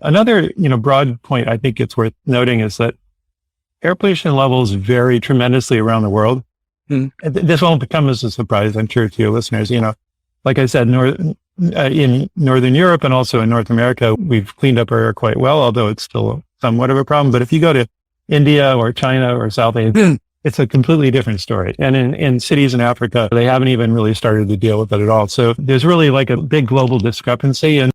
Another, broad point I think it's worth noting is that air pollution levels vary tremendously around the world. This won't come as a surprise, I'm sure, to your listeners. Like I said, in Northern Europe and also in North America, we've cleaned up our air quite well, although it's still somewhat of a problem. But if you go to India or China or South Asia, it's a completely different story. And in cities in Africa, they haven't even really started to deal with it at all. So there's really like a big global discrepancy. And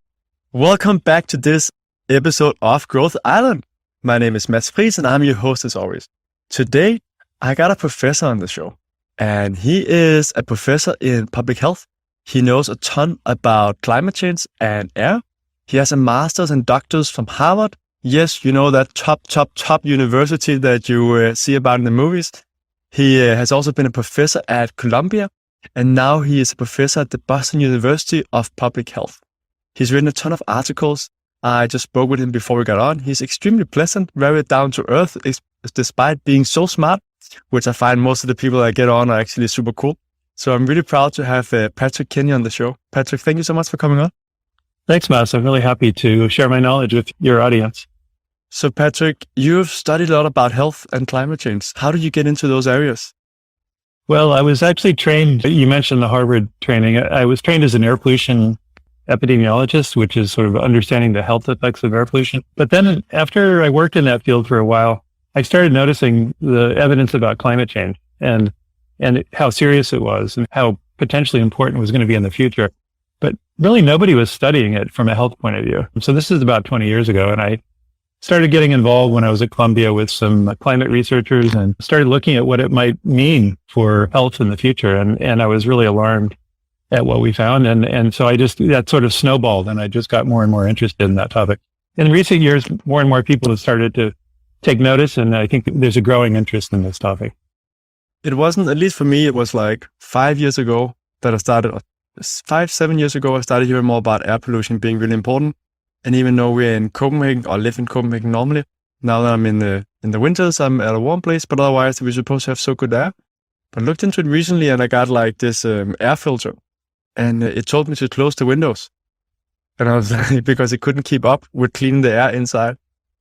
welcome back to this episode of Growth Island. My name is Friis and I'm your host as always. Today, I got a professor on the show, and he is a professor in public health. He knows a ton about climate change and air. He has a master's and doctor's from Harvard. Yes, you know, that top university that you see about in the movies. He has also been a professor at Columbia, and now he is a professor at the Boston University of Public Health. He's written a ton of articles. I just spoke with him before we got on. He's extremely pleasant, very down to earth, despite being so smart, which I find most of the people I get on are actually super cool. So I'm really proud to have Patrick Kinney on the show. Patrick, thank you so much for coming on. Thanks, Mas. I'm really happy to share my knowledge with your audience. So Patrick, you've studied a lot about health and climate change. How did you get into those areas? Well, I was actually trained, you mentioned the Harvard training. I was trained as an air pollution epidemiologist, which is sort of understanding the health effects of air pollution. But then after I worked in that field for a while, I started noticing the evidence about climate change and how serious it was and how potentially important it was going to be in the future. But really nobody was studying it from a health point of view. So this is about 20 years ago. And I started getting involved when I was at Columbia with some climate researchers and started looking at what it might mean for health in the future. And I was really alarmed at what we found. And so that sort of snowballed, and I just got more and more interested in that topic. In recent years, more and more people have started to take notice, and I think there's a growing interest in this topic. It wasn't, at least for me, it was like 5 years ago that I started, 7 years ago, I started hearing more about air pollution being really important. And even though we're in Copenhagen, or live in Copenhagen normally, now that I'm in the winters, I'm at a warm place, but otherwise we're supposed to have so good air. But I looked into it recently and I got like this air filter, and it told me to close the windows. And I was like, because it couldn't keep up with cleaning the air inside.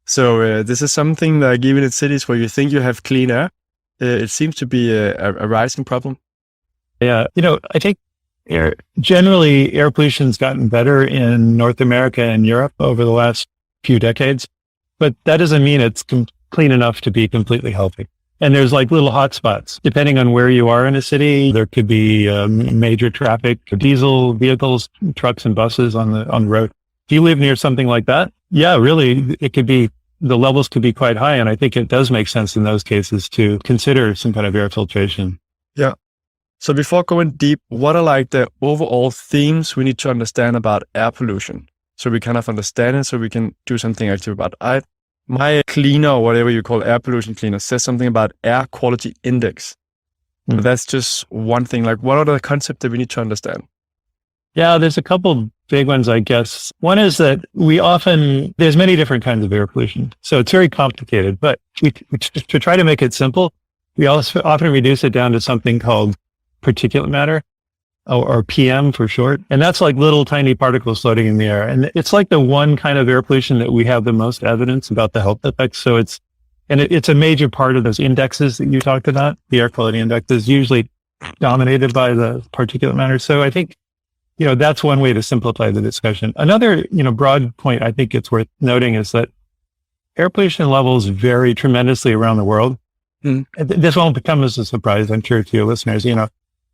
So this is something like even in cities where you think you have clean air, it seems to be a rising problem. Yeah, I think generally air pollution's gotten better in North America and Europe over the last few decades, but that doesn't mean it's clean enough to be completely healthy. And there's like little hot spots. Depending on where you are in a city, there could be major traffic, diesel vehicles, trucks and buses on the road. If you live near something like that, yeah, really, the levels could be quite high. And I think it does make sense in those cases to consider some kind of air filtration. Yeah. So before going deep, what are like the overall themes we need to understand about air pollution? So we kind of understand it, so we can do something active about it. My cleaner, or whatever you call air pollution cleaner, says something about air quality index. But that's just one thing. Like, what are the concepts that we need to understand? Yeah, there's a couple big ones, I guess. One is that there's many different kinds of air pollution. So it's very complicated, but to try to make it simple, we also often reduce it down to something called particulate matter, or PM for short. And that's like little tiny particles floating in the air. And it's like the one kind of air pollution that we have the most evidence about the health effects. So it's a major part of those indexes that you talked about. The air quality index is usually dominated by the particulate matter. So I think, that's one way to simplify the discussion. Another, broad point I think it's worth noting is that air pollution levels vary tremendously around the world. This won't come as a surprise, I'm sure, to your listeners.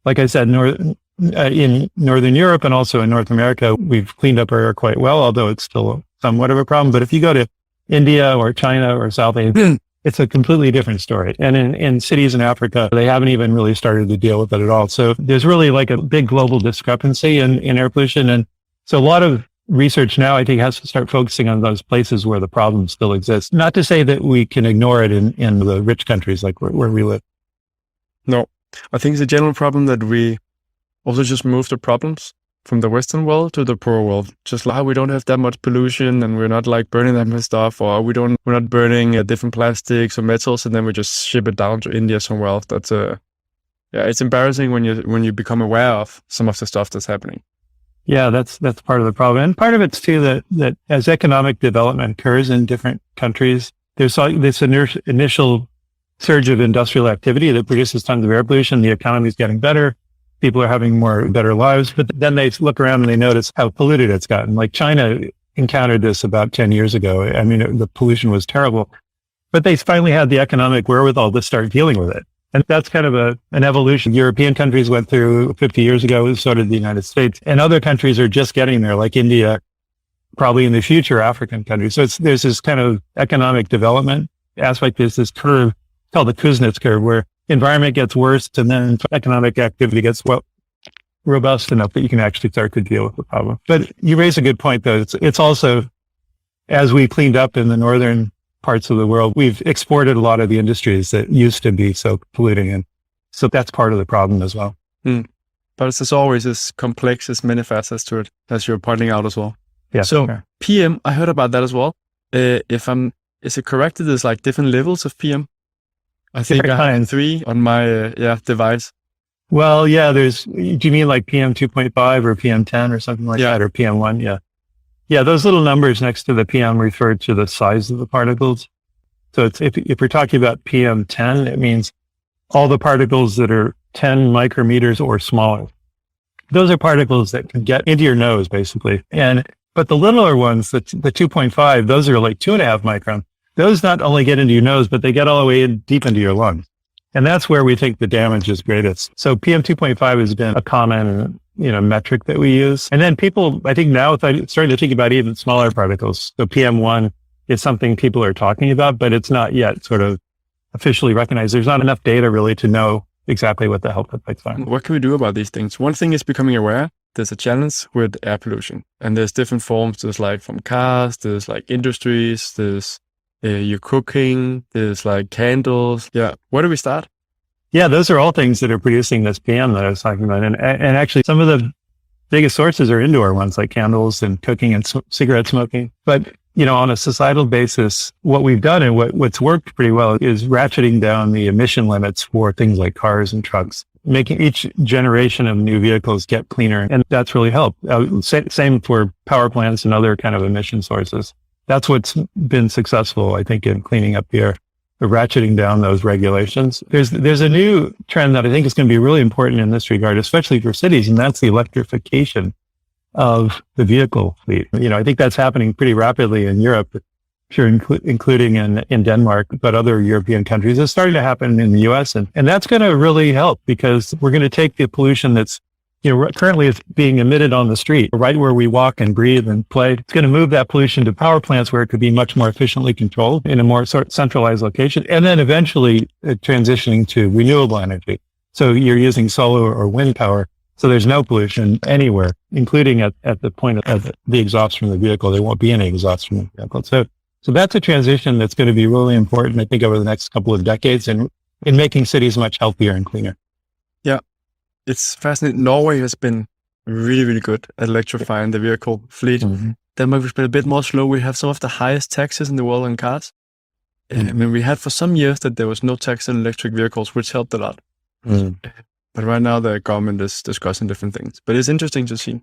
Like I said, in Northern Europe and also in North America, we've cleaned up our air quite well, although it's still somewhat of a problem. But if you go to India or China or South Asia, it's a completely different story. And in cities in Africa, they haven't even really started to deal with it at all. So there's really like a big global discrepancy in air pollution. And so a lot of research now, I think, has to start focusing on those places where the problem still exists. Not to say that we can ignore it in the rich countries like where we live. No, I think it's a general problem that we also just move the problems from the Western world to the poor world. Just like we don't have that much pollution and we're not like burning that much stuff, or we're not burning different plastics or metals, and then we just ship it down to India somewhere else. That's it's embarrassing when you become aware of some of the stuff that's happening. Yeah, that's part of the problem. And part of it's too that as economic development occurs in different countries, there's this initial surge of industrial activity that produces tons of air pollution. The economy is getting better. People are having better lives. But then they look around and they notice how polluted it's gotten. Like China encountered this about 10 years ago. I mean, the pollution was terrible, but they finally had the economic wherewithal to start dealing with it. And that's kind of an evolution European countries went through 50 years ago, so did the United States. And other countries are just getting there, like India, probably in the future, African countries. So there's this kind of economic development aspect. There's this curve called the Kuznets curve, where environment gets worse and then economic activity gets robust enough that you can actually start to deal with the problem. But you raise a good point, though. It's also, as we cleaned up in the northern parts of the world, we've exported a lot of the industries that used to be so polluting. And so that's part of the problem as well. But it's always as complex, as many facets to it, as you're pointing out as well. Yeah. So sure. PM, I heard about that as well. Is it correct that there's like different levels of PM? I think I have 3 on my device. Well, yeah, do you mean like PM 2.5 or PM 10 or something like that, or PM 1? Yeah. Yeah, those little numbers next to the PM refer to the size of the particles. So if we're talking about PM 10, it means all the particles that are 10 micrometers or smaller. Those are particles that can get into your nose, basically. But the littler ones, the 2.5, those are like 2.5 micron. Those not only get into your nose, but they get all the way deep into your lungs. And that's where we think the damage is greatest. So PM 2.5 has been a common, metric that we use. And then people, I think now, starting to think about even smaller particles. So PM 1 is something people are talking about, but it's not yet sort of officially recognized. There's not enough data really to know exactly what the health effects are. What can we do about these things? One thing is becoming aware. There's a challenge with air pollution, and there's different forms. There's like from cars, there's like industries, there's you're cooking, there's like candles. Yeah. Where do we start? Yeah, those are all things that are producing this PM that I was talking about. And actually some of the biggest sources are indoor ones like candles and cooking and cigarette smoking. But, on a societal basis, what we've done and what's worked pretty well is ratcheting down the emission limits for things like cars and trucks, making each generation of new vehicles get cleaner. And that's really helped. Same for power plants and other kind of emission sources. That's what's been successful, I think, in cleaning up the air, ratcheting down those regulations. There's a new trend that I think is going to be really important in this regard, especially for cities, and that's the electrification of the vehicle fleet. I think that's happening pretty rapidly in Europe, sure, including in Denmark, but other European countries. It's starting to happen in the US, and that's going to really help because we're going to take the pollution that's currently it's being emitted on the street, right where we walk and breathe and play. It's going to move that pollution to power plants where it could be much more efficiently controlled in a more sort of centralized location. And then eventually transitioning to renewable energy. So you're using solar or wind power. So there's no pollution anywhere, including at the point of the exhaust from the vehicle. There won't be any exhaust from the vehicle. So that's a transition that's going to be really important, I think, over the next couple of decades in making cities much healthier and cleaner. Yeah. It's fascinating. Norway has been really, really good at electrifying the vehicle fleet. Mm-hmm. Denmark has been a bit more slow. We have some of the highest taxes in the world on cars. Mm-hmm. I mean, we had for some years that there was no tax on electric vehicles, which helped a lot. Mm-hmm. But right now the government is discussing different things. But it's interesting to see.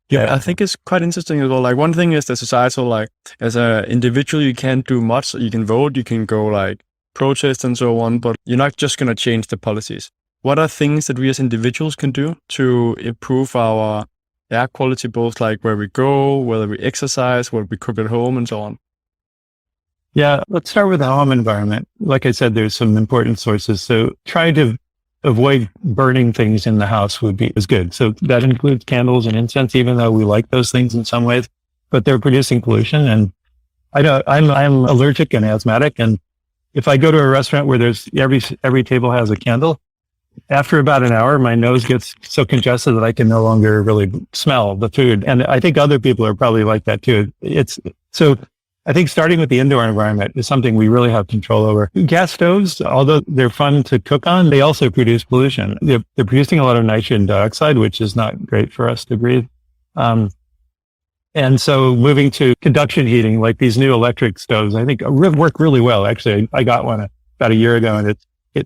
Yeah, I think it's quite interesting as well. Like one thing is the societal, like as an individual, you can't do much. You can vote, you can go like protest and so on, but you're not just going to change the policies. What are things that we as individuals can do to improve our air quality, both like where we go, whether we exercise, whether we cook at home and so on? Yeah, let's start with the home environment. Like I said, there's some important sources. So trying to avoid burning things in the house is good. So that includes candles and incense, even though we like those things in some ways, but they're producing pollution. And I know I'm allergic and asthmatic. And if I go to a restaurant where there's every table has a candle, after about an hour, my nose gets so congested that I can no longer really smell the food. And I think other people are probably like that too. So I think starting with the indoor environment is something we really have control over. Gas stoves, although they're fun to cook on, they also produce pollution. They're producing a lot of nitrogen dioxide, which is not great for us to breathe. And so moving to conduction heating, like these new electric stoves, I think work really well. Actually, I got one about a year ago, and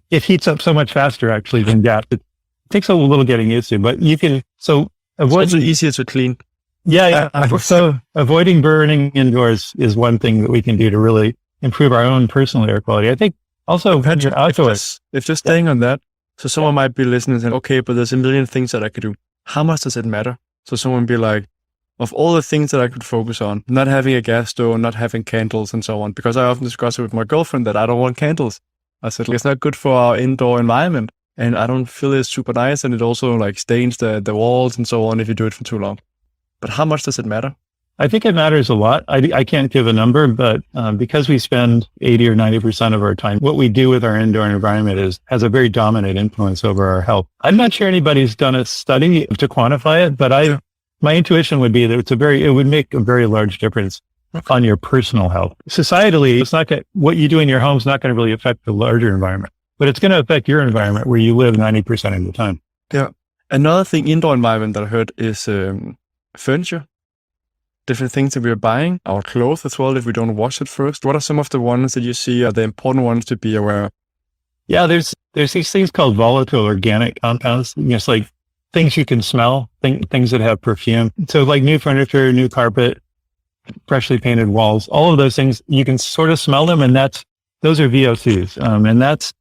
it heats up so much faster actually than gas. It takes a little getting used to, but you can. So It's also easier to clean. Yeah. So avoiding burning indoors is one thing that we can do to really improve our own personal air quality. I think also outdoors. If just staying on that, so someone might be listening and saying, okay, but there's a million things that I could do. How much does it matter? So someone be like, of all the things that I could focus on, not having a gas stove, not having candles and so on, because I often discuss it with my girlfriend that I don't want candles. I said, it's not good for our indoor environment. And I don't feel it's super nice. And it also like stains the walls and so on if you do it for too long. But how much does it matter? I think it matters a lot. I can't give a number, but because we spend 80 or 90% of our time, what we do with our indoor environment has a very dominant influence over our health. I'm not sure anybody's done a study to quantify it, but my intuition would be that it would make a very large difference on your personal health. Societally, what you do in your home is not going to really affect the larger environment, but it's going to affect your environment where you live 90% of the time. Yeah. Another thing, indoor environment that I heard is furniture. Different things that we're buying, our clothes as well, if we don't wash it first. What are some of the ones that you see are the important ones to be aware of? Yeah, there's these things called volatile organic compounds. It's like things you can smell, things that have perfume. So like new furniture, new carpet, freshly painted walls, all of those things, you can sort of smell them, and those are VOCs. And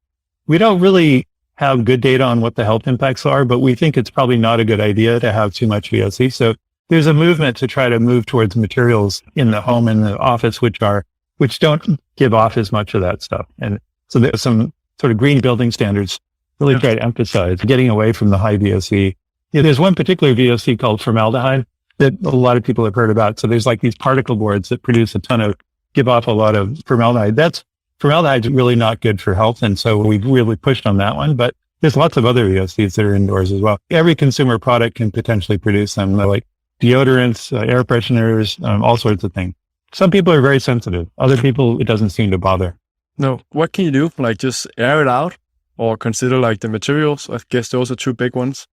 we don't really have good data on what the health impacts are, but we think it's probably not a good idea to have too much VOC. So there's a movement to try to move towards materials in the home and the office, which don't give off as much of that stuff. And so there's some sort of green building standards really try to emphasize getting away from the high VOC. Yeah, there's one particular VOC called formaldehyde that a lot of people have heard about. So there's like these particle boards that give off a lot of formaldehyde. Formaldehyde is really not good for health. And so we've really pushed on that one, but there's lots of other VOCs that are indoors as well. Every consumer product can potentially produce them, like deodorants, air fresheners, all sorts of things. Some people are very sensitive. Other people, it doesn't seem to bother. No. What can you do? Like just air it out or consider like the materials? I guess those are two big ones.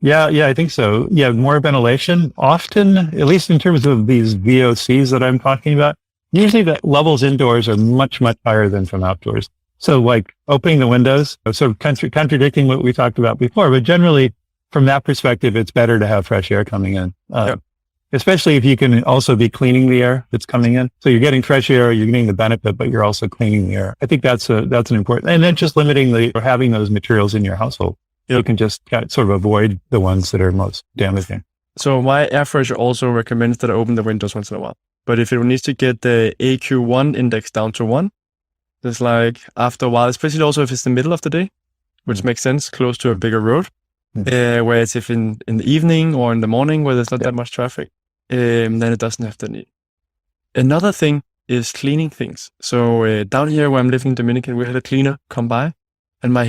Yeah, I think so. Yeah, more ventilation. Often, at least in terms of these VOCs that I'm talking about, usually the levels indoors are much, much higher than from outdoors. So like opening the windows, sort of contradicting what we talked about before, but generally from that perspective, it's better to have fresh air coming in, especially if you can also be cleaning the air that's coming in. So you're getting fresh air, you're getting the benefit, but you're also cleaning the air. I think that's an important, and then just limiting having those materials in your household. You can just sort of avoid the ones that are most damaging. So my air freshener also recommends that I open the windows once in a while. But if it needs to get the AQ1 index down to 1, it's like after a while, especially also if it's the middle of the day, which makes sense, close to a bigger road. Whereas if in the evening or in the morning where there's not that much traffic, then it doesn't have the need. Another thing is cleaning things. So down here where I'm living in Dominican, we had a cleaner come by, and I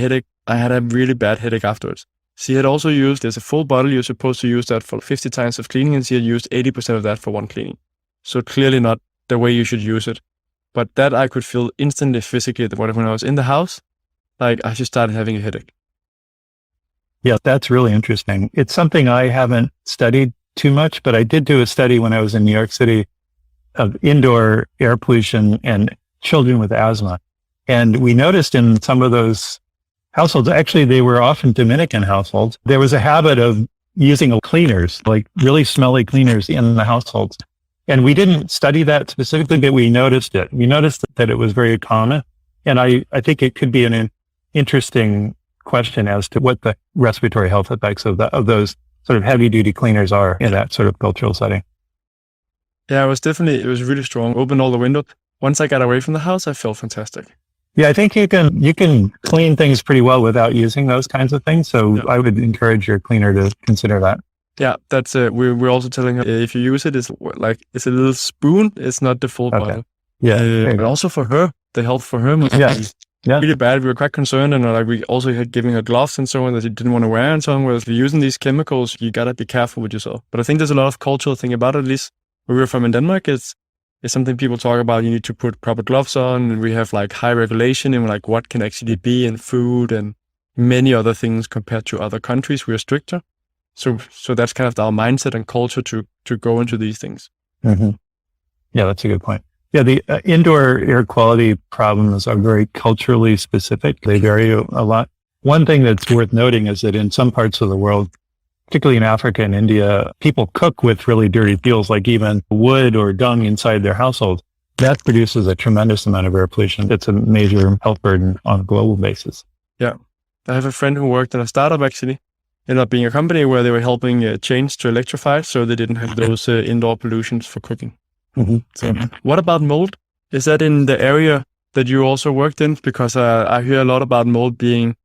had a really bad headache afterwards. She had also there's a full bottle, you're supposed to use that for 50 times of cleaning, and she had used 80% of that for one cleaning. So clearly not the way you should use it. But that I could feel instantly physically that when I was in the house, like I just started having a headache. Yeah, that's really interesting. It's something I haven't studied too much, but I did do a study when I was in New York City of indoor air pollution and children with asthma. And we noticed in some of those households, actually, they were often Dominican households, there was a habit of using cleaners, like really smelly cleaners in the households. And we didn't study that specifically, but we noticed it. We noticed that it was very common. And I think it could be an interesting question as to what the respiratory health effects of those sort of heavy duty cleaners are in that sort of cultural setting. Yeah, it was really strong. Opened all the windows. Once I got away from the house, I felt fantastic. Yeah, I think you can clean things pretty well without using those kinds of things. So I would encourage your cleaner to consider that. Yeah, that's we're also telling her if you use it, it's a little spoon. It's not the full bottle. Yeah, but also for her, the health for her was really bad. We were quite concerned, and we also had giving her gloves and so on that she didn't want to wear and so on. Whereas if you're using these chemicals, you gotta be careful with yourself. But I think there's a lot of cultural thing about it. At least where we're from in Denmark, it's something people talk about. You need to put proper gloves on, and we have like high regulation in like what can actually be in food and many other things compared to other countries. We are stricter. So that's kind of our mindset and culture to go into these things. Mm-hmm. Yeah, that's a good point. Yeah, the indoor air quality problems are very culturally specific. They vary a lot. One thing that's worth noting is that in some parts of the world, particularly in Africa and India, people cook with really dirty fuels, like even wood or dung inside their households. That produces a tremendous amount of air pollution. It's a major health burden on a global basis. Yeah. I have a friend who worked in a startup actually. Ended up being a company where they were helping change to electrify so they didn't have those indoor pollutions for cooking. Mm-hmm. So, what about mold? Is that in the area that you also worked in? Because I hear a lot about mold being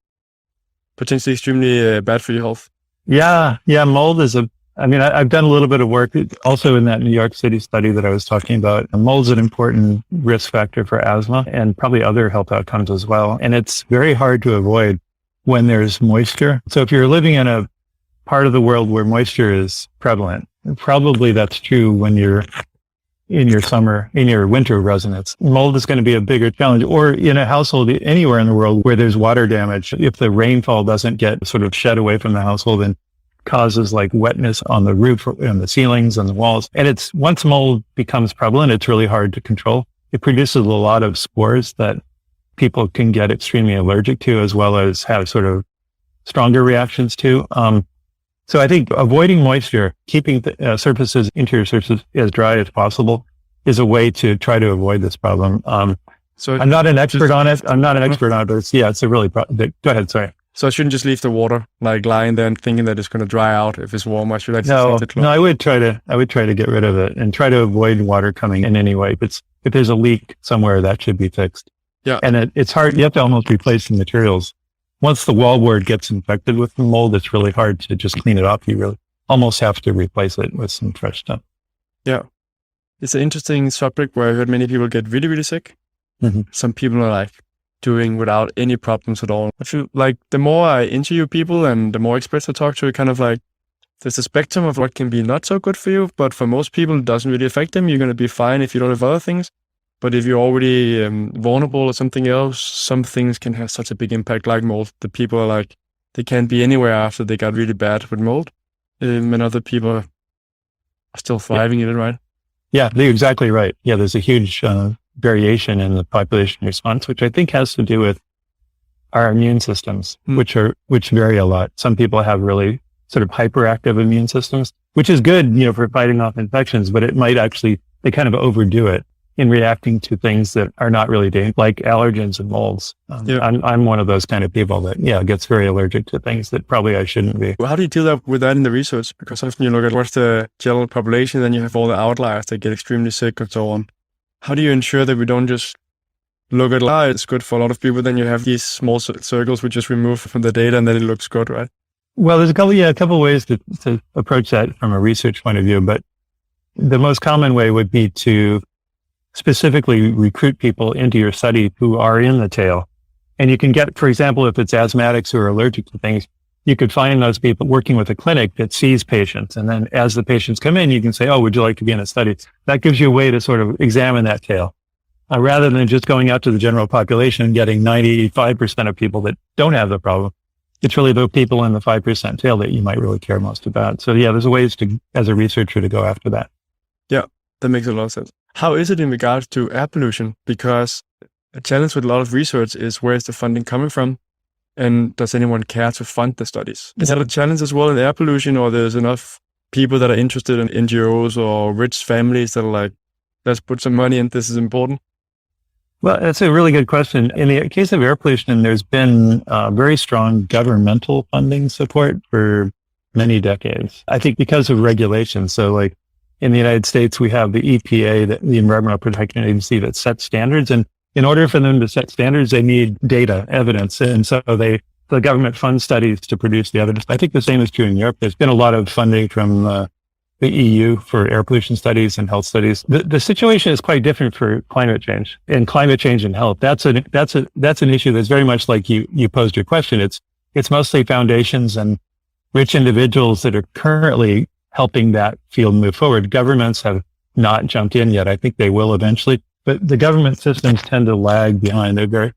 potentially extremely bad for your health. Yeah. Mold is I've done a little bit of work also in that New York City study that I was talking about. Mold's an important risk factor for asthma and probably other health outcomes as well. And it's very hard to avoid when there's moisture. So if you're living in a part of the world where moisture is prevalent, probably that's true when you're in your winter residence. Mold is going to be a bigger challenge, or in a household anywhere in the world where there's water damage. If the rainfall doesn't get sort of shed away from the household and causes like wetness on the roof and the ceilings and the walls. And once mold becomes prevalent, it's really hard to control. It produces a lot of spores that people can get extremely allergic to, as well as have sort of stronger reactions to. So I think avoiding moisture, keeping the interior surfaces as dry as possible is a way to try to avoid this problem. So I'm not an expert on it. But it's a really, go ahead. Sorry. So I shouldn't just leave the water like lying there and thinking that it's going to dry out if it's warm. I should No, I would try to get rid of it and try to avoid water coming in anyway. If there's a leak somewhere, that should be fixed. Yeah. And it's hard. You have to almost replace the materials. Once the wallboard gets infected with the mold, it's really hard to just clean it up. You really almost have to replace it with some fresh stuff. Yeah. It's an interesting subject where I heard many people get really, really sick. Mm-hmm. Some people are like doing without any problems at all. I feel like the more I interview people and the more experts I talk to, it kind of like there's a spectrum of what can be not so good for you, but for most people, it doesn't really affect them. You're going to be fine if you don't have other things. But if you're already vulnerable or something else, some things can have such a big impact like mold. The people are like, they can't be anywhere after they got really bad with mold. And other people are still thriving in it, right? Yeah, you're exactly right. Yeah, there's a huge variation in the population response, which I think has to do with our immune systems, which vary a lot. Some people have really sort of hyperactive immune systems, which is good, for fighting off infections, but it might actually, they kind of overdo it in reacting to things that are not really dangerous, like allergens and molds. I'm one of those kind of people that, gets very allergic to things that probably I shouldn't be. Well, how do you deal with that in the research? Because often you look at what's the general population, then you have all the outliers that get extremely sick and so on. How do you ensure that we don't just look at, it's good for a lot of people, then you have these small circles we just remove from the data and then it looks good, right? Well, there's a couple ways to approach that from a research point of view, but the most common way would be to specifically recruit people into your study who are in the tail. And you can get, for example, if it's asthmatics who are allergic to things, you could find those people working with a clinic that sees patients. And then as the patients come in, you can say, would you like to be in a study? That gives you a way to sort of examine that tail. Rather than just going out to the general population and getting 95% of people that don't have the problem. It's really the people in the 5% tail that you might really care most about. So there's ways to, as a researcher, to go after that. Yeah, that makes a lot of sense. How is it in regards to air pollution? Because a challenge with a lot of research is where is the funding coming from? And does anyone care to fund the studies? Is that a challenge as well in air pollution, or there's enough people that are interested in NGOs or rich families that are like, let's put some money in, this is important? Well, that's a really good question. In the case of air pollution, there's been very strong governmental funding support for many decades. I think because of regulations. So like in the United States, we have the EPA, the Environmental Protection Agency, that sets standards. And in order for them to set standards, they need data, evidence. And so the government funds studies to produce the evidence. I think the same is true in Europe. There's been a lot of funding from the EU for air pollution studies and health studies. The situation is quite different for climate change and health. That's an issue that's very much like you posed your question. It's mostly foundations and rich individuals that are currently helping that field move forward. Governments have not jumped in yet. I think they will eventually, but the government systems tend to lag behind. They're very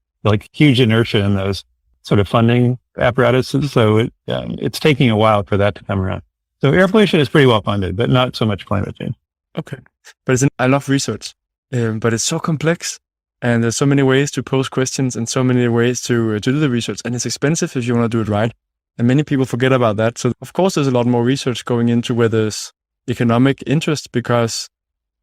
huge inertia in those sort of funding apparatuses. So it's taking a while for that to come around. So air pollution is pretty well funded, but not so much climate change. Okay. But I love research, but it's so complex and there's so many ways to pose questions and so many ways to do the research, and it's expensive if you want to do it right. And many people forget about that. So of course, there's a lot more research going into where there's economic interest because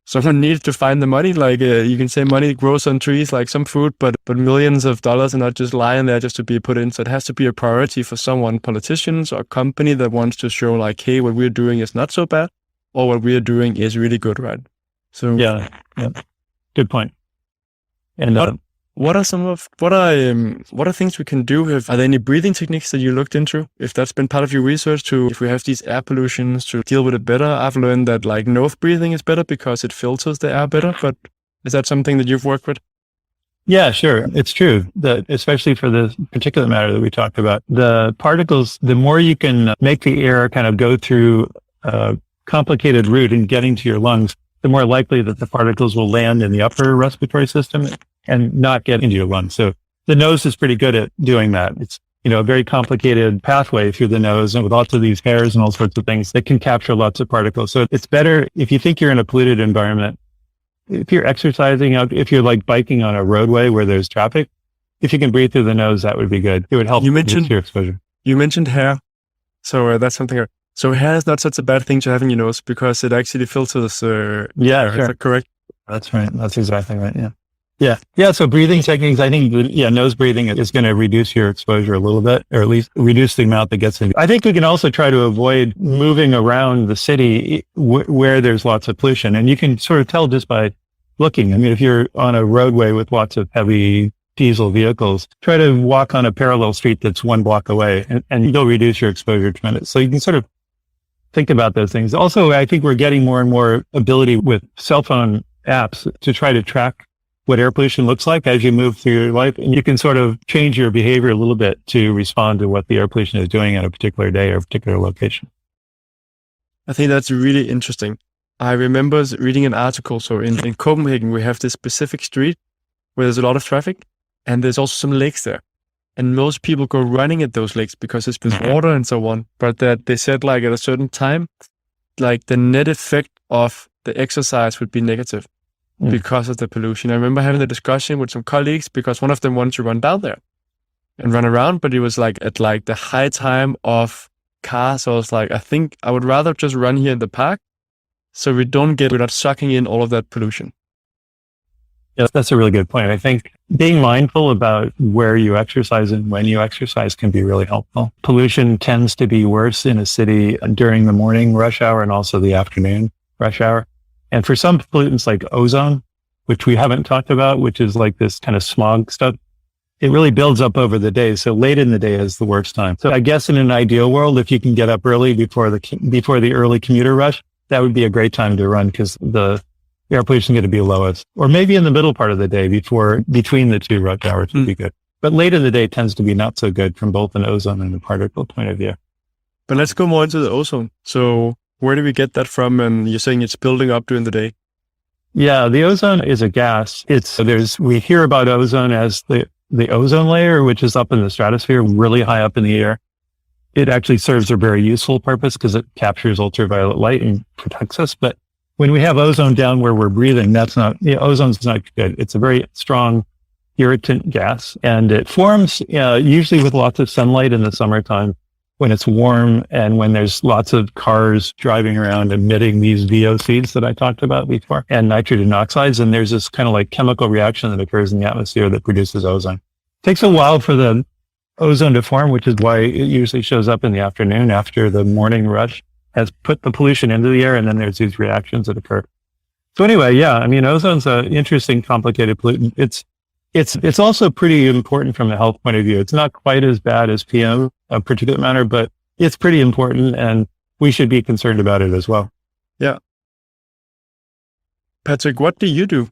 someone needs to find the money. Like you can say money grows on trees like some fruit, but millions of dollars are not just lying there just to be put in. So it has to be a priority for someone, politicians or a company that wants to show like, hey, what we're doing is not so bad or what we're doing is really good, right? So yeah. Good point. And what are things we can do? Are there any breathing techniques that you looked into? If that's been part of your research if we have these air pollutions to deal with it better, I've learned that like nose breathing is better because it filters the air better, but is that something that you've worked with? Yeah, sure. It's true that especially for the particulate matter that we talked about, the particles, the more you can make the air kind of go through a complicated route in getting to your lungs, the more likely that the particles will land in the upper respiratory system and not get into your lungs. So the nose is pretty good at doing that. It's, a very complicated pathway through the nose and with lots of these hairs and all sorts of things that can capture lots of particles. So it's better if you think you're in a polluted environment, if you're exercising out, if you're like biking on a roadway where there's traffic, if you can breathe through the nose, that would be good. It would help reduce your exposure. You mentioned hair. So that's something. So hair is not such a bad thing to have in your nose because it actually filters hair. Sure. Is that correct? That's right. That's exactly right. Yeah. Yeah. So breathing techniques, I think, nose breathing is going to reduce your exposure a little bit, or at least reduce the amount that gets in. I think we can also try to avoid moving around the city where there's lots of pollution. And you can sort of tell just by looking. I mean, if you're on a roadway with lots of heavy diesel vehicles, try to walk on a parallel street that's 1 block away and you'll reduce your exposure tremendously. So you can sort of think about those things. Also, I think we're getting more and more ability with cell phone apps to try to track what air pollution looks like as you move through your life. And you can sort of change your behavior a little bit to respond to what the air pollution is doing at a particular day or a particular location. I think that's really interesting. I remember reading an article. So in Copenhagen, we have this specific street where there's a lot of traffic and there's also some lakes there. And most people go running at those lakes because there's been water and so on. But that they said like at a certain time, like the net effect of the exercise would be negative because of the pollution. I remember having a discussion with some colleagues because one of them wanted to run down there and run around, but it was like at like the high time of cars. So I was like, I think I would rather just run here in the park so we're not sucking in all of that pollution. Yes, that's a really good point. I think being mindful about where you exercise and when you exercise can be really helpful. Pollution tends to be worse in a city during the morning rush hour and also the afternoon rush hour. And for some pollutants like ozone, which we haven't talked about, which is like this kind of smog stuff, it really builds up over the day. So late in the day is the worst time. So I guess in an ideal world, if you can get up early before the early commuter rush, that would be a great time to run because the air pollution is going to be lowest. Or maybe in the middle part of the day between the two rush hours would be good. But late in the day tends to be not so good from both an ozone and a particle point of view. But let's go more into the ozone. So where do we get that from? And you're saying it's building up during the day. Yeah, the ozone is a gas. We hear about ozone as the ozone layer, which is up in the stratosphere, really high up in the air. It actually serves a very useful purpose because it captures ultraviolet light and protects us. But when we have ozone down where we're breathing, ozone's not good. It's a very strong irritant gas, and it forms usually with lots of sunlight in the summertime when it's warm and when there's lots of cars driving around emitting these VOCs that I talked about before and nitrogen oxides. And there's this kind of like chemical reaction that occurs in the atmosphere that produces ozone. It takes a while for the ozone to form, which is why it usually shows up in the afternoon after the morning rush has put the pollution into the air. And then there's these reactions that occur. So anyway, ozone's an interesting, complicated pollutant. It's also pretty important from a health point of view. It's not quite as bad as PM, particulate matter, but it's pretty important and we should be concerned about it as well. Yeah. Patrick, what do you do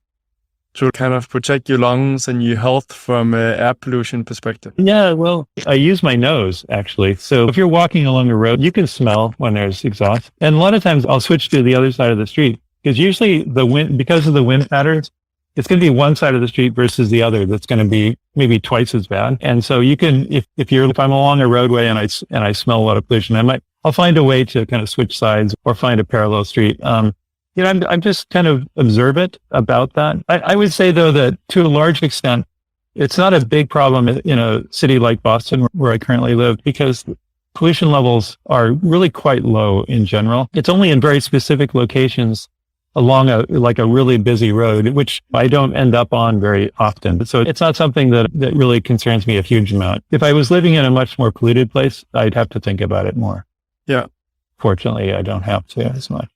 to kind of protect your lungs and your health from air pollution perspective? Yeah, well, I use my nose actually. So if you're walking along the road, you can smell when there's exhaust. And a lot of times I'll switch to the other side of the street because usually because of the wind patterns, it's going to be one side of the street versus the other that's going to be maybe twice as bad. And so you can, if I'm along a roadway and I smell a lot of pollution, I'll find a way to kind of switch sides or find a parallel street. I'm just kind of observant about that. I would say though that to a large extent, it's not a big problem in a city like Boston where I currently live because pollution levels are really quite low in general. It's only in very specific locations along a really busy road, which I don't end up on very often. So it's not something that really concerns me a huge amount. If I was living in a much more polluted place, I'd have to think about it more. Yeah. Fortunately, I don't have to as much.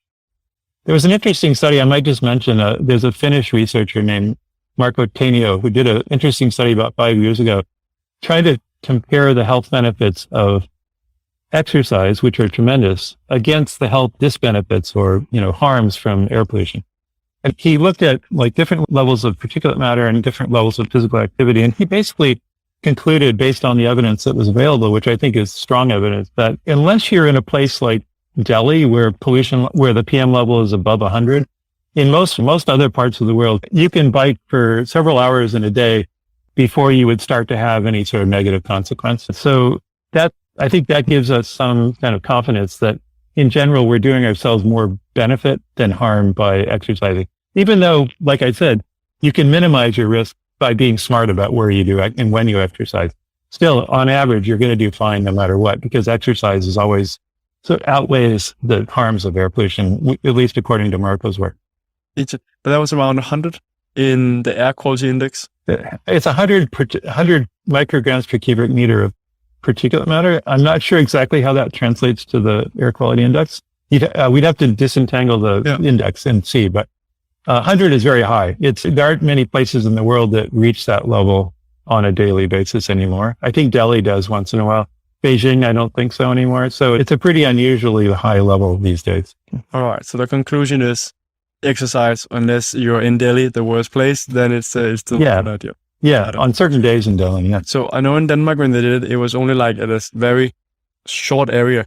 There was an interesting study I might just mention. There's a Finnish researcher named Marko Tainio who did an interesting study about 5 years ago, trying to compare the health benefits of exercise, which are tremendous, against the health disbenefits or, harms from air pollution. And he looked at different levels of particulate matter and different levels of physical activity. And he basically concluded, based on the evidence that was available, which I think is strong evidence, that unless you're in a place like Delhi, where the PM level is above 100, in most other parts of the world, you can bike for several hours in a day before you would start to have any sort of negative consequence. So I think that gives us some kind of confidence that in general, we're doing ourselves more benefit than harm by exercising. Even though, like I said, you can minimize your risk by being smart about where you do and when you exercise. Still, on average, you're going to do fine no matter what, because exercise is always outweighs the harms of air pollution, at least according to Marco's work. But that was around 100 in the air quality index. It's 100 micrograms per cubic meter of particulate matter. I'm not sure exactly how that translates to the air quality index. We'd have to disentangle the index and see, but 100 is very high. There aren't many places in the world that reach that level on a daily basis anymore. I think Delhi does once in a while. Beijing, I don't think so anymore. So it's a pretty unusually high level these days. All right. So the conclusion is exercise, unless you're in Delhi, the worst place, then it's still a good idea. Yeah, on certain days in Delhi, yeah. So I know in Denmark when they did it, it was only at a very short area.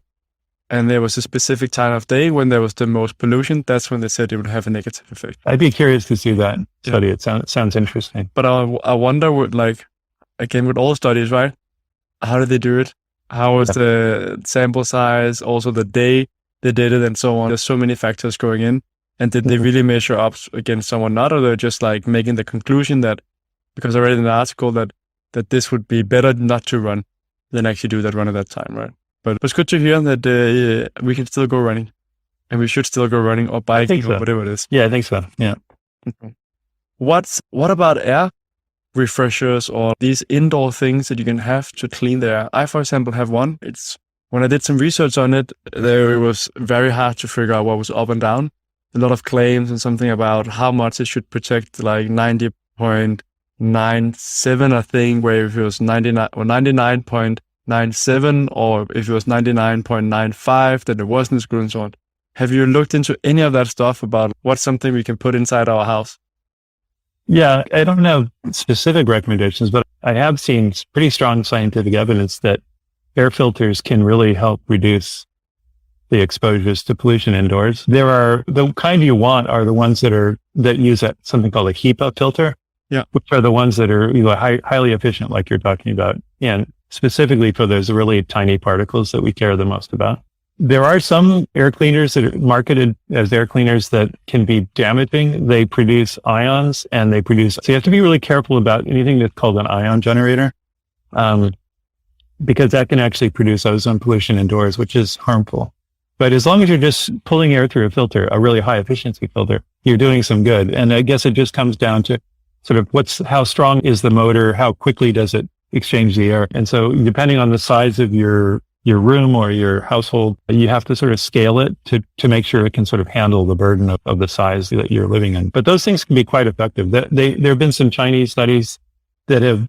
And there was a specific time of day when there was the most pollution. That's when they said it would have a negative effect. I'd be curious to see that study. It sounds interesting. But I wonder, with all studies, right? How did they do it? How was the sample size? Also the day they did it and so on. There's so many factors going in. And did they really measure up against someone not? Or they're just making the conclusion that, because I read in the article that this would be better not to run than actually do that run at that time, right? But it's good to hear that we can still go running, and we should still go running or biking or whatever it is. Yeah, I think so. Yeah. Okay. What about air refreshers or these indoor things that you can have to clean the air? I, for example, have one. When I did some research on it, it was very hard to figure out what was up and down. A lot of claims and something about how much it should protect, 90.97, I think, where if it was 99 or 99.97, or if it was 99.95, then it wasn't as good and so on. Have you looked into any of that stuff about what's something we can put inside our house? Yeah, I don't have specific recommendations, but I have seen pretty strong scientific evidence that air filters can really help reduce the exposures to pollution indoors. The kind you want are the ones that use something called a HEPA filter, which are the ones that are highly efficient, like you're talking about, and specifically for those really tiny particles that we care the most about. There are some air cleaners that are marketed as air cleaners that can be damaging. They produce ions so you have to be really careful about anything that's called an ion generator, because that can actually produce ozone pollution indoors, which is harmful. But as long as you're just pulling air through a filter, a really high efficiency filter, you're doing some good. And I guess it just comes down to sort of how strong is the motor? How quickly does it exchange the air? And so depending on the size of your room or your household, you have to sort of scale it to make sure it can sort of handle the burden of the size that you're living in. But those things can be quite effective. There have been some Chinese studies that have,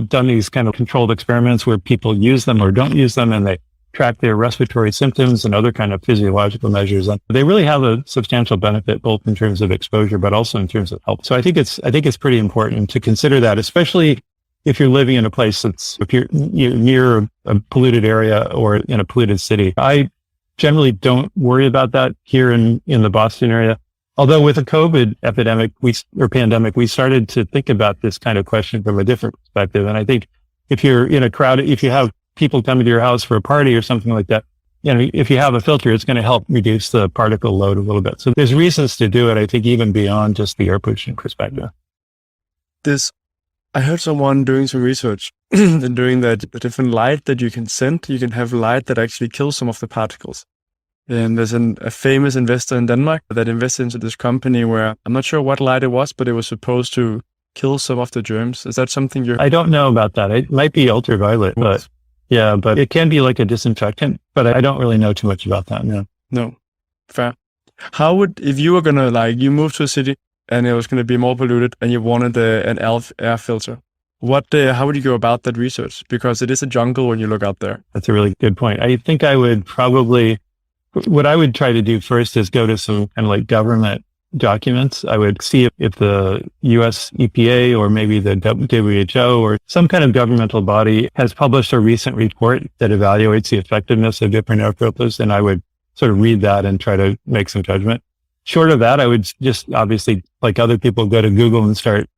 done these kind of controlled experiments where people use them or don't use them, and they track their respiratory symptoms and other kind of physiological measures. And they really have a substantial benefit, both in terms of exposure, but also in terms of health. So I think it's pretty important to consider that, especially if you're living in a place if you're near a polluted area or in a polluted city. I generally don't worry about that here in the Boston area. Although with the COVID epidemic pandemic, we started to think about this kind of question from a different perspective. And I think if you're in a crowd, if you have people coming to your house for a party or something like that, if you have a filter, it's going to help reduce the particle load a little bit. So there's reasons to do it, I think, even beyond just the air pollution perspective. This I heard someone doing some research and doing the different light that you can send. You can have light that actually kills some of the particles. And there's a famous investor in Denmark that invested into this company where I'm not sure what light it was, but it was supposed to kill some of the germs. Is that something I don't know about that. It might be ultraviolet, but yeah, but it can be like a disinfectant, but I don't really know too much about that. No. Fair. How would, if you were going to you move to a city and it was going to be more polluted and you wanted an air filter, how would you go about that research? Because it is a jungle when you look out there. That's a really good point. I think I would what I would try to do first is go to some kind of like government documents. I would see if the US EPA or maybe the WHO or some kind of governmental body has published a recent report that evaluates the effectiveness of different air filters. And I would sort of read that and try to make some judgment. Short of that, I would just obviously, like other people, go to Google and start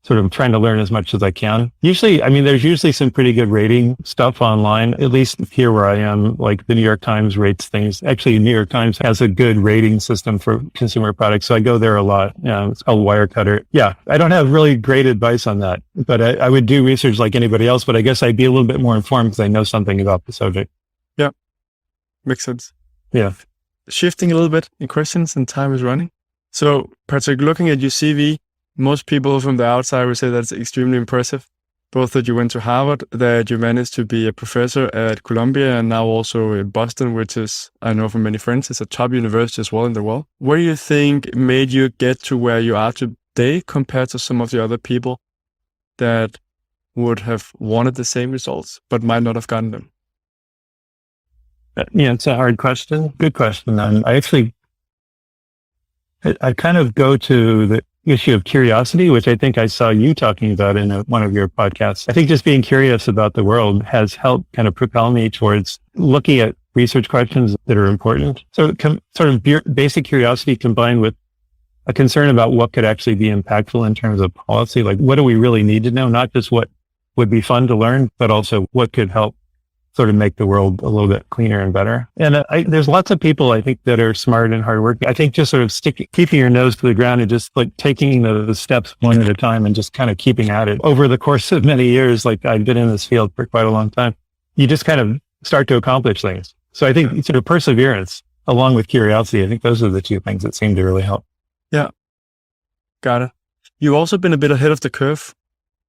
sort of trying to learn as much as I can. Usually, there's usually some pretty good rating stuff online, at least here where I am, like the New York Times rates things. Actually, New York Times has a good rating system for consumer products. So I go there a lot. It's called Wirecutter. Yeah, I don't have really great advice on that, but I would do research like anybody else, but I guess I'd be a little bit more informed because I know something about the subject. Yeah, makes sense. Yeah. Shifting a little bit in questions and time is running. So Patrick, looking at your CV, most people from the outside would say that's extremely impressive, both that you went to Harvard, that you managed to be a professor at Columbia, and now also in Boston, which is, I know from many friends, is a top university as well in the world. What do you think made you get to where you are today compared to some of the other people that would have wanted the same results, but might not have gotten them? Yeah, it's a hard question. Good question. And I kind of go to the issue of curiosity, which I think I saw you talking about in one of your podcasts. I think just being curious about the world has helped kind of propel me towards looking at research questions that are important. So sort of basic curiosity combined with a concern about what could actually be impactful in terms of policy. Like, what do we really need to know? Not just what would be fun to learn, but also what could help sort of make the world a little bit cleaner and better. And there's lots of people, I think, that are smart and hardworking. I think just sort of keeping your nose to the ground and just like taking the steps one at a time and just kind of keeping at it over the course of many years. Like, I've been in this field for quite a long time. You just kind of start to accomplish things. So I think sort of perseverance along with curiosity, I think those are the two things that seem to really help. Yeah. Got it. You've also been a bit ahead of the curve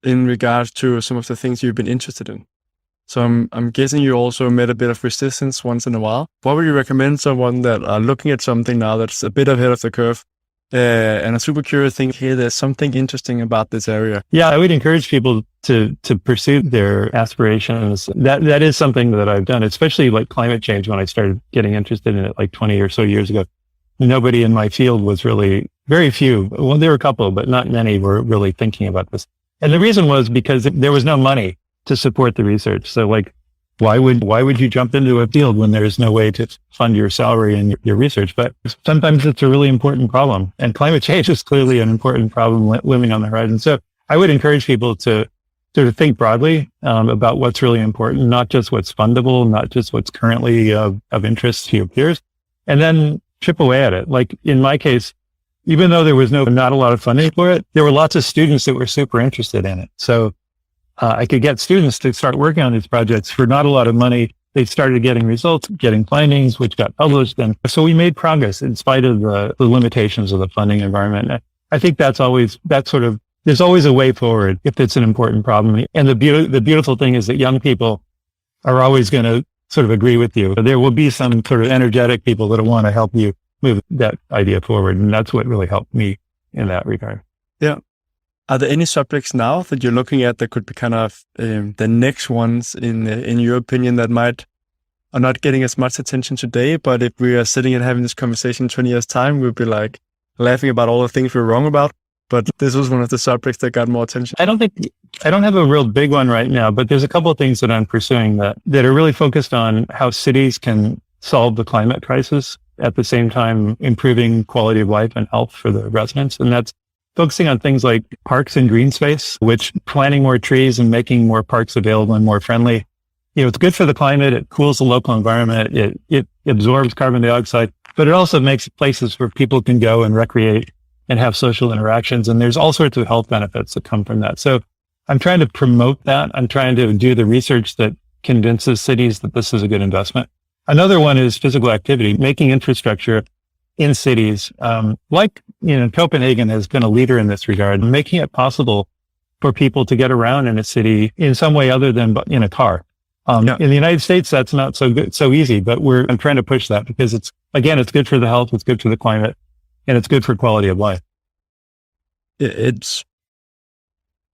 in regards to some of the things you've been interested in. So I'm guessing you also met a bit of resistance once in a while. What would you recommend someone that are looking at something now that's a bit ahead of the curve and a super curious thing, hey, there's something interesting about this area? Yeah, I would encourage people to pursue their aspirations. That is something that I've done, especially like climate change. When I started getting interested in it like 20 or so years ago, nobody in my field was really, very few. Well, there were a couple, but not many were really thinking about this. And the reason was because there was no money to support the research. So like, why would you jump into a field when there's no way to fund your salary and your research? But sometimes it's a really important problem, and climate change is clearly an important problem looming on the horizon. So I would encourage people to sort of think broadly about what's really important, not just what's fundable, not just what's currently of interest to your peers, and then chip away at it. Like in my case, even though there was not a lot of funding for it, there were lots of students that were super interested in it. So I could get students to start working on these projects for not a lot of money. They started getting results, getting findings, which got published. And so we made progress in spite of the limitations of the funding environment. I think there's always a way forward if it's an important problem. And the beautiful thing is that young people are always going to sort of agree with you. There will be some sort of energetic people that want to help you move that idea forward. And that's what really helped me in that regard. Yeah. Are there any subjects now that you're looking at that could be kind of the next ones in your opinion that are not getting as much attention today, but if we are sitting and having this conversation in 20 years time, we'll be like laughing about all the things we're wrong about, but this was one of the subjects that got more attention? I don't have a real big one right now, but there's a couple of things that I'm pursuing that are really focused on how cities can solve the climate crisis at the same time improving quality of life and health for the residents. And that's focusing on things like parks and green space, which planting more trees and making more parks available and more friendly. It's good for the climate. It cools the local environment. It absorbs carbon dioxide, but it also makes places where people can go and recreate and have social interactions. And there's all sorts of health benefits that come from that. So I'm trying to promote that. I'm trying to do the research that convinces cities that this is a good investment. Another one is physical activity, making infrastructure in cities, Copenhagen has been a leader in this regard, making it possible for people to get around in a city in some way other than in a car. In the United States, that's not so easy, but I'm trying to push that because it's good for the health, it's good for the climate, and it's good for quality of life.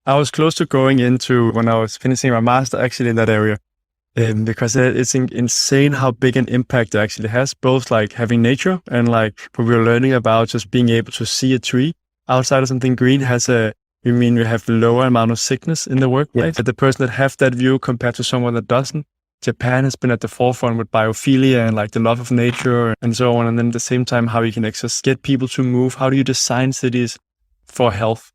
I was close to going into when I was finishing my master actually in that area, because it's insane how big an impact it actually has, both like having nature and like what we were learning about just being able to see a tree outside of something green we have lower amount of sickness in the workplace. Yeah. The person that have that view compared to someone that doesn't. Japan has been at the forefront with biophilia and like the love of nature and so on. And then at the same time, how you can just get people to move. How do you design cities for health,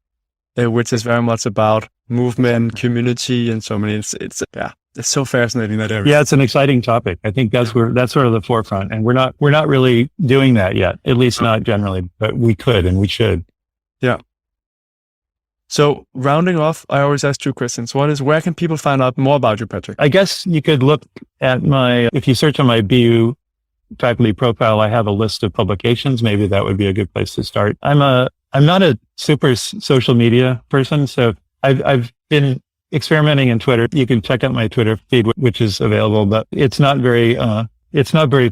which is very much about movement, community, and so many. It's so fascinating, that area. Yeah, it's an exciting topic. I think that's sort of the forefront, and we're not really doing that yet, at least not generally, but we could and we should. Yeah. So rounding off, I always ask 2 questions. One is, where can people find out more about you, Patrick? I guess you could look at if you search on my BU faculty profile, I have a list of publications. Maybe that would be a good place to start. I'm not a super social media person, so I've been experimenting in Twitter. You can check out my Twitter feed, which is available, but it's not very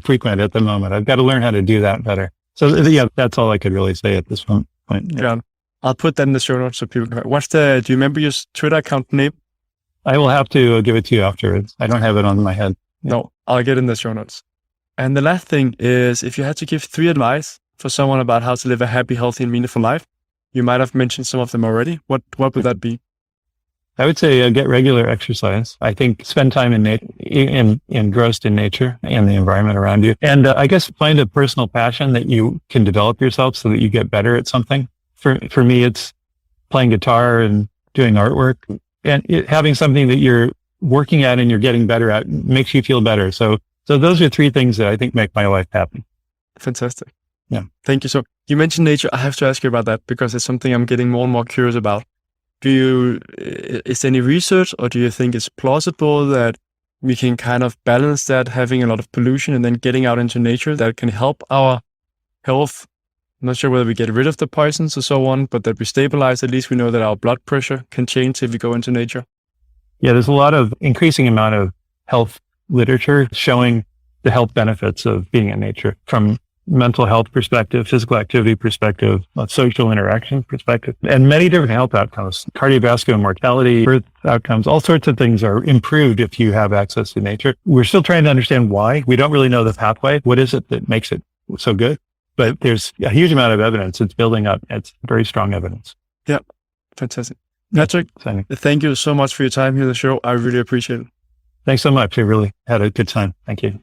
frequent at the moment. I've got to learn how to do that better. So yeah, that's all I could really say at this point. Yeah. I'll put that in the show notes so people can. Do you remember your Twitter account name? I will have to give it to you afterwards. I don't have it on my head. No, I'll get it in the show notes. And the last thing is, if you had to give 3 advice for someone about how to live a happy, healthy, and meaningful life, you might have mentioned some of them already. What would that be? I would say get regular exercise. I think spend time engrossed in nature and the environment around you. And I guess find a personal passion that you can develop yourself so that you get better at something. For me, it's playing guitar and doing artwork, and having something that you're working at and you're getting better at makes you feel better. So those are 3 things that I think make my life happy. Fantastic. Yeah. Thank you. So you mentioned nature. I have to ask you about that because it's something I'm getting more and more curious about. Is there any research, or do you think it's plausible that we can kind of balance that, having a lot of pollution and then getting out into nature, that can help our health? I'm not sure whether we get rid of the poisons or so on, but that we stabilize. At least we know that our blood pressure can change if we go into nature. Yeah, there's a lot of increasing amount of health literature showing the health benefits of being in nature, from mental health perspective, physical activity perspective, social interaction perspective, and many different health outcomes, cardiovascular mortality, birth outcomes, all sorts of things are improved if you have access to nature. We're still trying to understand why. We don't really know the pathway. What is it that makes it so good? But there's a huge amount of evidence. It's building up. It's very strong evidence. Yeah. Fantastic. Patrick, thank you so much for your time here on the show. I really appreciate it. Thanks so much. I really had a good time. Thank you.